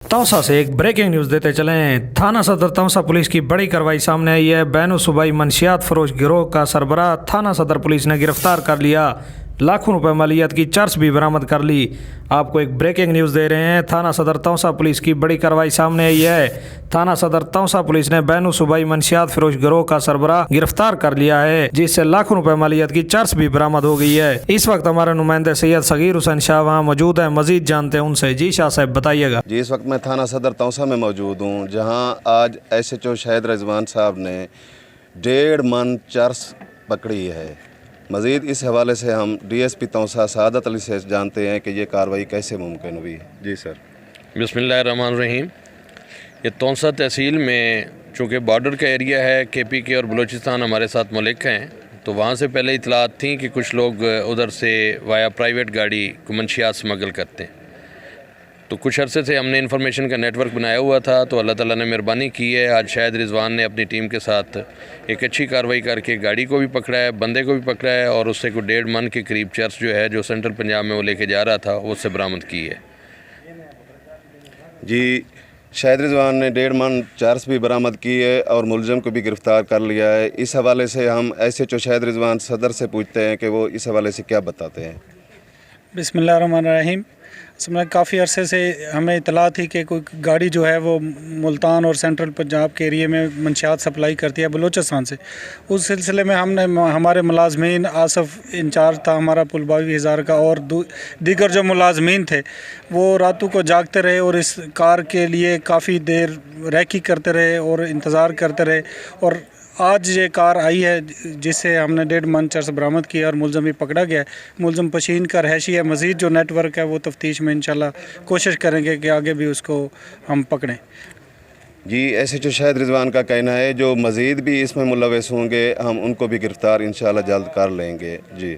तौसा से एक breaking news देते चलें। थाना सदर तौसा पुलिस की बड़ी कार्रवाई सामने आई है। बैनो सूबाई मंशियात फरोश गिरोह का सरबराह थाना सदर पुलिस ने गिरफ्तार कर लिया। लाखों रुपए मालियत की चर्च भी बरामद कर ली। आपको एक ब्रेकिंग न्यूज़ दे रहे हैं। थाना सदर तौसा पुलिस की बड़ी कार्रवाई सामने आई है। थाना सदर तौसा पुलिस ने बैनो सूबाई मंशियात फरोश गिरोह का सरबराह गिरफ्तार कर लिया है, जिससे लाखों रुपए मालियत की चर्च भी बरामद हो गई है। इस वक्त हमारे नुमाइंदे सैयद सगीर हुसैन शाह वहाँ मौजूद है। मजीद जानते हैं उनसे। जी शाह साहब बताइएगा। जी, इस वक्त मैं थाना सदर तौसा में मौजूद हूँ, जहाँ आज SHO शाहिद रिजवान साहब ने 1.5 मन चर्स पकड़ी है। मज़ीद इस हवाले से हम DSP तौसा सादत अली से जानते हैं कि ये कार्रवाई कैसे मुमकिन हुई। जी सर। बिस्मिल्लाहिर्रहमानिर्रहीम। ये तौसा तहसील में चूँकि बॉर्डर का एरिया है, KPK और बलूचिस्तान हमारे साथ मुल्क हैं, तो वहाँ से पहले इतलात थी कि कुछ लोग उधर से वाया प्राइवेट गाड़ी को मंशियात स्मगल करते हैं। तो कुछ अरसे से हमने इन्फॉर्मेशन का नेटवर्क बनाया हुआ था, तो अल्लाह ताला ने मेहरबानी की है। आज शाहिद रिजवान ने अपनी टीम के साथ एक अच्छी कार्रवाई करके गाड़ी को भी पकड़ा है, बंदे को भी पकड़ा है, और उससे कोई 1.5 मन के करीब चर्च जो है, जो सेंट्रल पंजाब में वो लेके जा रहा था, वो उससे बरामद की है। जी, शाहिद रिजवान ने 1.5 मन चर्स भी बरामद की है और मुलजम को भी गिरफ़्तार कर लिया है। इस हवाले से हम SHO शाहिद रिजवान सदर से पूछते हैं कि वो इस हवाले से क्या बताते हैं। बिस्मिल्लाहिर्रहमानिर्रहीम। इसमें काफ़ी अरसे से हमें इतला थी कि कोई गाड़ी जो है वो मुल्तान और सेंट्रल पंजाब के एरिए में मंशियात सप्लाई करती है बलूचिस्तान से। उस सिलसिले में हमने हमारे मुलाजमीन आसफ़ इंचार्ज था हमारा पुलबावी हज़ार का, और दीगर जो मुलाजमीन थे वो रातों को जागते रहे और इस कार के लिए काफ़ी देर रैकी करते रहे और इंतज़ार करते रहे। और आज ये कार आई है जिससे हमने 1.5 मन चर्स बरामद किया और मुलज़म भी पकड़ा गया है। मुलज़म पशीन का रहशी है। मज़ीद जो नेटवर्क है वो तफ्तीश में इंशाल्लाह कोशिश करेंगे कि आगे भी उसको हम पकड़ें। जी, SHO शाहिद रिजवान का कहना है जो मज़ीद भी इसमें मुलव्वस होंगे हम उनको भी गिरफ़्तार इंशाल्लाह जल्द कर लेंगे। जी।